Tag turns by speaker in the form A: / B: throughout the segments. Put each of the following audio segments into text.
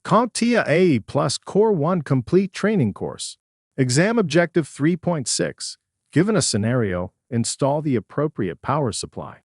A: CompTIA A plus Core 1 Complete Training Course. Exam Objective 3.6. Given a scenario, install the appropriate power supply.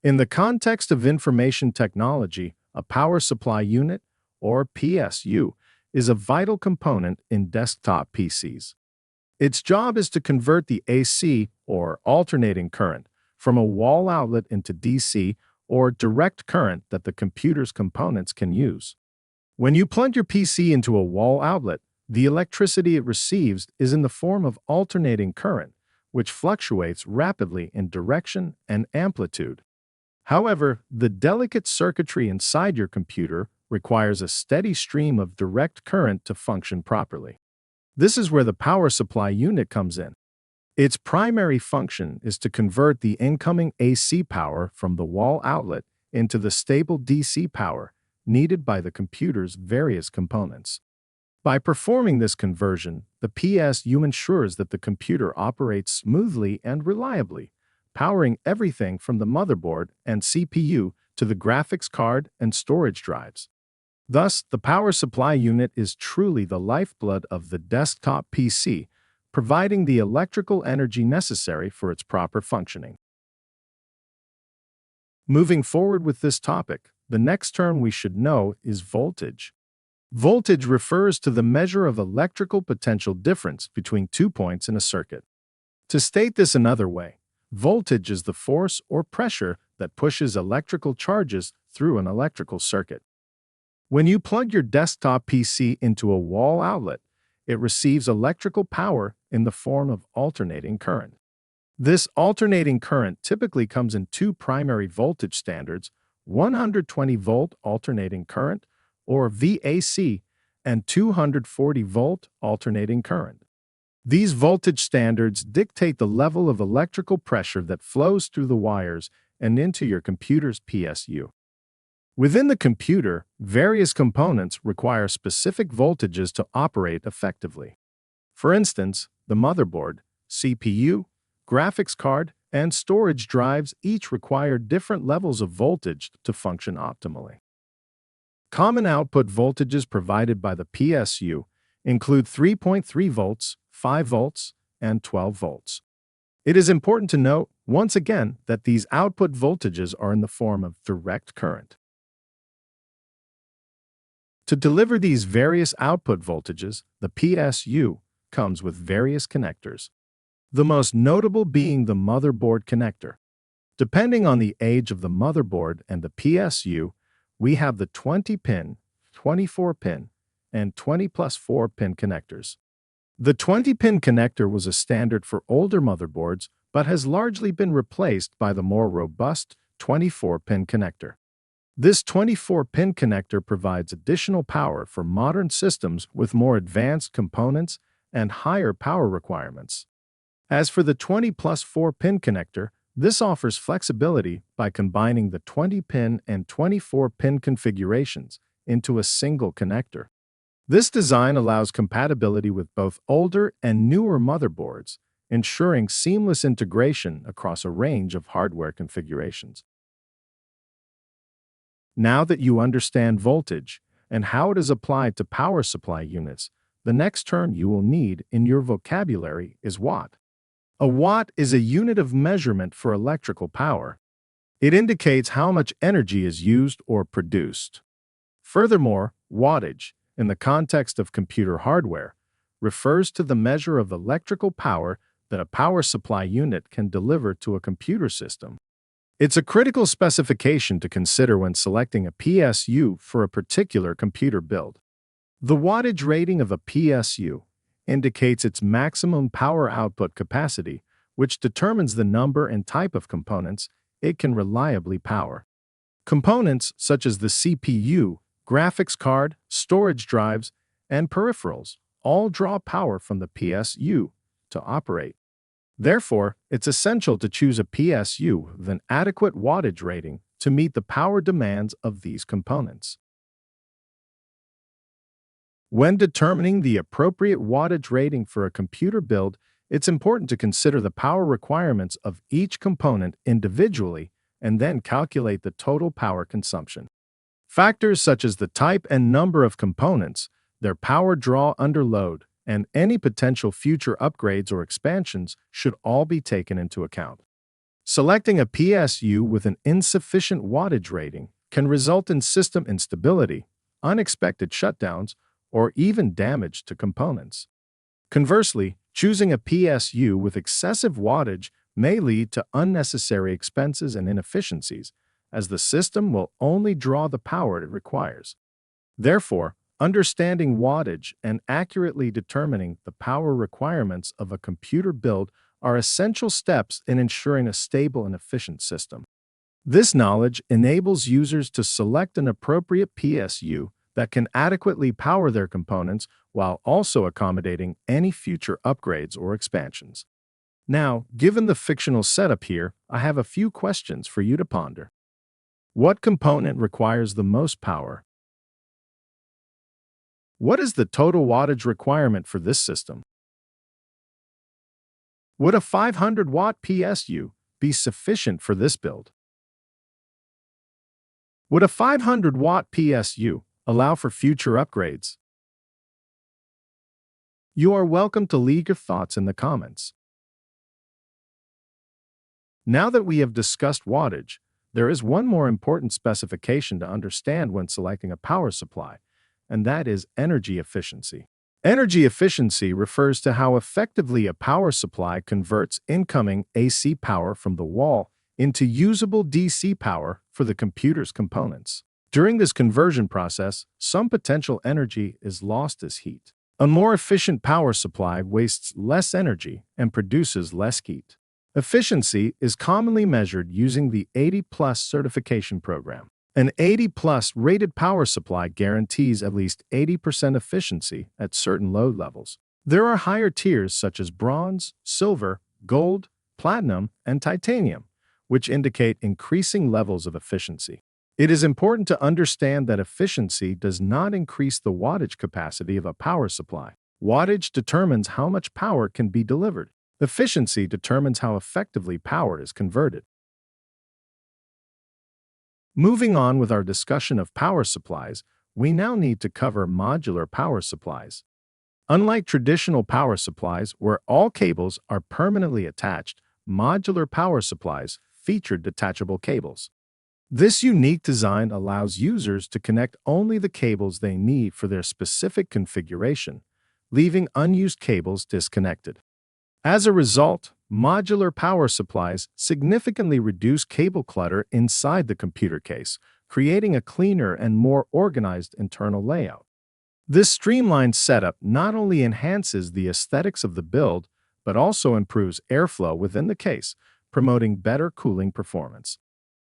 A: In the context of information technology, a power supply unit, or PSU, is a vital component in desktop PCs. Its job is to convert the AC, or alternating current, from a wall outlet into DC, or direct current that the computer's components can use. When you plug your PC into a wall outlet, the electricity it receives is in the form of alternating current, which fluctuates rapidly in direction and amplitude. However, the delicate circuitry inside your computer requires a steady stream of direct current to function properly. This is where the power supply unit comes in. Its primary function is to convert the incoming AC power from the wall outlet into the stable DC power needed by the computer's various components. By performing this conversion, the PSU ensures that the computer operates smoothly and reliably, powering everything from the motherboard and CPU to the graphics card and storage drives. Thus, the power supply unit is truly the lifeblood of the desktop PC, providing the electrical energy necessary for its proper functioning. Moving forward with this topic, the next term we should know is voltage. Voltage refers to the measure of electrical potential difference between 2 points in a circuit. To state this another way, voltage is the force or pressure that pushes electrical charges through an electrical circuit. When you plug your desktop PC into a wall outlet, it receives electrical power in the form of alternating current. This alternating current typically comes in two primary voltage standards: 120-volt alternating current, or VAC, and 240-volt alternating current. These voltage standards dictate the level of electrical pressure that flows through the wires and into your computer's PSU. Within the computer, various components require specific voltages to operate effectively. For instance, the motherboard, CPU, graphics card, and storage drives each require different levels of voltage to function optimally. Common output voltages provided by the PSU include 3.3 volts, 5 volts, and 12 volts. It is important to note, once again, that these output voltages are in the form of direct current. To deliver these various output voltages, the PSU comes with various connectors, the most notable being the motherboard connector. Depending on the age of the motherboard and the PSU, we have the 20-pin, 24-pin, and 20+4-pin connectors. The 20-pin connector was a standard for older motherboards, but has largely been replaced by the more robust 24-pin connector. This 24-pin connector provides additional power for modern systems with more advanced components and higher power requirements. As for the 20+4-pin connector, this offers flexibility by combining the 20-pin and 24-pin configurations into a single connector. This design allows compatibility with both older and newer motherboards, ensuring seamless integration across a range of hardware configurations. Now that you understand voltage and how it is applied to power supply units, the next term you will need in your vocabulary is watt. A watt is a unit of measurement for electrical power. It indicates how much energy is used or produced. Furthermore, wattage, in the context of computer hardware, refers to the measure of electrical power that a power supply unit can deliver to a computer system. It's a critical specification to consider when selecting a PSU for a particular computer build. The wattage rating of a PSU indicates its maximum power output capacity, which determines the number and type of components it can reliably power. Components such as the CPU, graphics card, storage drives, and peripherals all draw power from the PSU to operate. Therefore, it's essential to choose a PSU with an adequate wattage rating to meet the power demands of these components. When determining the appropriate wattage rating for a computer build, it's important to consider the power requirements of each component individually and then calculate the total power consumption. Factors such as the type and number of components, their power draw under load, and any potential future upgrades or expansions should all be taken into account. Selecting a PSU with an insufficient wattage rating can result in system instability, unexpected shutdowns, or even damage to components. Conversely, choosing a PSU with excessive wattage may lead to unnecessary expenses and inefficiencies, as the system will only draw the power it requires. Therefore, understanding wattage and accurately determining the power requirements of a computer build are essential steps in ensuring a stable and efficient system. This knowledge enables users to select an appropriate PSU that can adequately power their components while also accommodating any future upgrades or expansions. Now, given the fictional setup here, I have a few questions for you to ponder. What component requires the most power? What is the total wattage requirement for this system? Would a 500-watt PSU be sufficient for this build? Would a 500-watt PSU allow for future upgrades? You are welcome to leave your thoughts in the comments. Now that we have discussed wattage, there is one more important specification to understand when selecting a power supply, and that is energy efficiency. Energy efficiency refers to how effectively a power supply converts incoming AC power from the wall into usable DC power for the computer's components. During this conversion process, some potential energy is lost as heat. A more efficient power supply wastes less energy and produces less heat. Efficiency is commonly measured using the 80+ certification program. An 80+ rated power supply guarantees at least 80% efficiency at certain load levels. There are higher tiers such as bronze, silver, gold, platinum, and titanium, which indicate increasing levels of efficiency. It is important to understand that efficiency does not increase the wattage capacity of a power supply. Wattage determines how much power can be delivered. Efficiency determines how effectively power is converted. Moving on with our discussion of power supplies, we now need to cover modular power supplies. Unlike traditional power supplies where all cables are permanently attached, modular power supplies feature detachable cables. This unique design allows users to connect only the cables they need for their specific configuration, leaving unused cables disconnected. As a result, modular power supplies significantly reduce cable clutter inside the computer case, creating a cleaner and more organized internal layout. This streamlined setup not only enhances the aesthetics of the build, but also improves airflow within the case, promoting better cooling performance.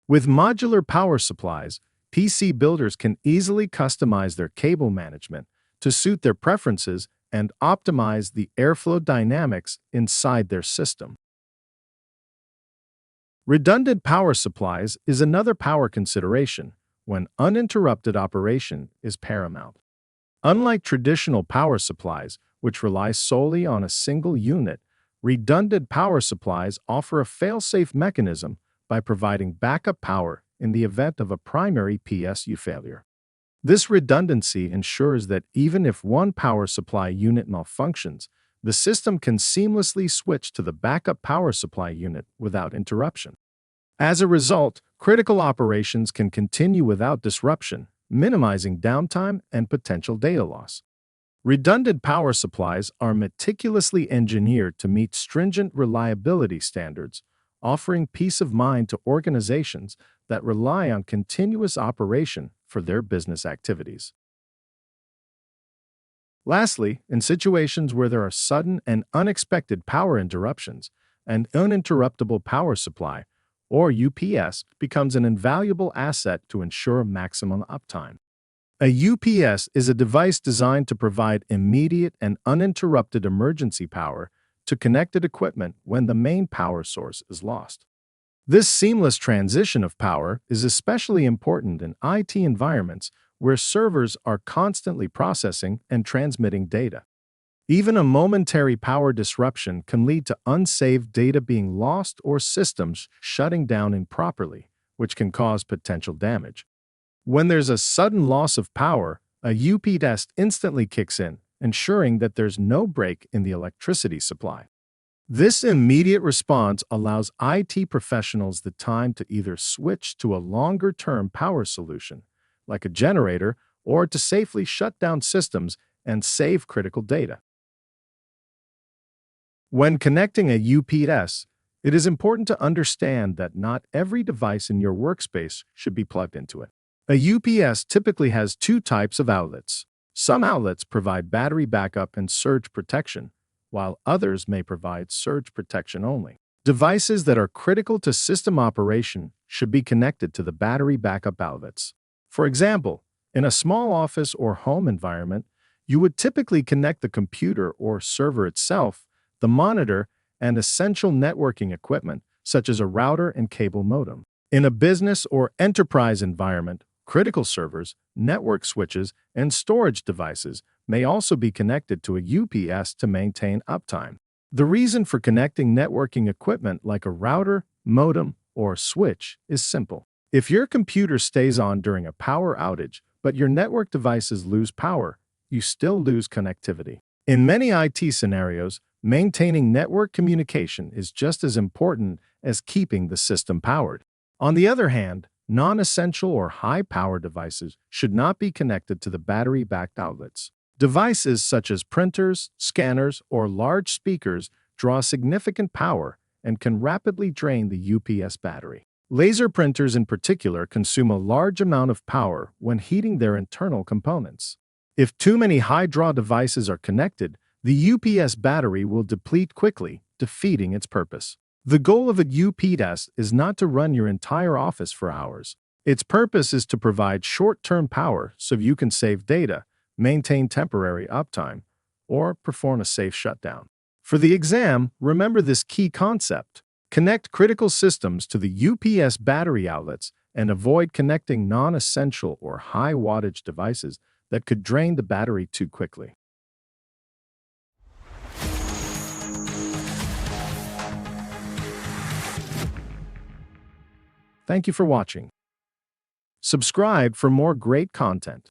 A: With modular power supplies, PC builders can easily customize their cable management to suit their preferences and optimize the airflow dynamics inside their system. Redundant power supplies is another power consideration when uninterrupted operation is paramount. Unlike traditional power supplies, which rely solely on a single unit, redundant power supplies offer a fail-safe mechanism by providing backup power in the event of a primary PSU failure. This redundancy ensures that even if one power supply unit malfunctions, the system can seamlessly switch to the backup power supply unit without interruption. As a result, critical operations can continue without disruption, minimizing downtime and potential data loss. Redundant power supplies are meticulously engineered to meet stringent reliability standards, offering peace of mind to organizations that rely on continuous operation for their business activities. Lastly, in situations where there are sudden and unexpected power interruptions, an uninterruptible power supply, or UPS, becomes an invaluable asset to ensure maximum uptime. A UPS is a device designed to provide immediate and uninterrupted emergency power to connected equipment when the main power source is lost. This seamless transition of power is especially important in IT environments where servers are constantly processing and transmitting data. Even a momentary power disruption can lead to unsaved data being lost or systems shutting down improperly, which can cause potential damage. When there's a sudden loss of power, a UP test instantly kicks in, ensuring that there's no break in the electricity supply. This immediate response allows IT professionals the time to either switch to a longer-term power solution, like a generator, or to safely shut down systems and save critical data. When connecting a UPS, it is important to understand that not every device in your workspace should be plugged into it. A UPS typically has two types of outlets. Some outlets provide battery backup and surge protection, while others may provide surge protection only. Devices that are critical to system operation should be connected to the battery backup outlets. For example, in a small office or home environment, you would typically connect the computer or server itself, the monitor, and essential networking equipment, such as a router and cable modem. In a business or enterprise environment, critical servers, network switches, and storage devices may also be connected to a UPS to maintain uptime. The reason for connecting networking equipment like a router, modem, or switch is simple. If your computer stays on during a power outage, but your network devices lose power, you still lose connectivity. In many IT scenarios, maintaining network communication is just as important as keeping the system powered. On the other hand, non-essential or high-power devices should not be connected to the battery-backed outlets. Devices such as printers, scanners, or large speakers draw significant power and can rapidly drain the UPS battery. Laser printers in particular consume a large amount of power when heating their internal components. If too many high-draw devices are connected, the UPS battery will deplete quickly, defeating its purpose. The goal of a UP test is not to run your entire office for hours. Its purpose is to provide short-term power so you can save data, maintain temporary uptime, or perform a safe shutdown. For the exam, remember this key concept. Connect critical systems to the UPS battery outlets and avoid connecting non-essential or high-wattage devices that could drain the battery too quickly. Thank you for watching. Subscribe for more great content.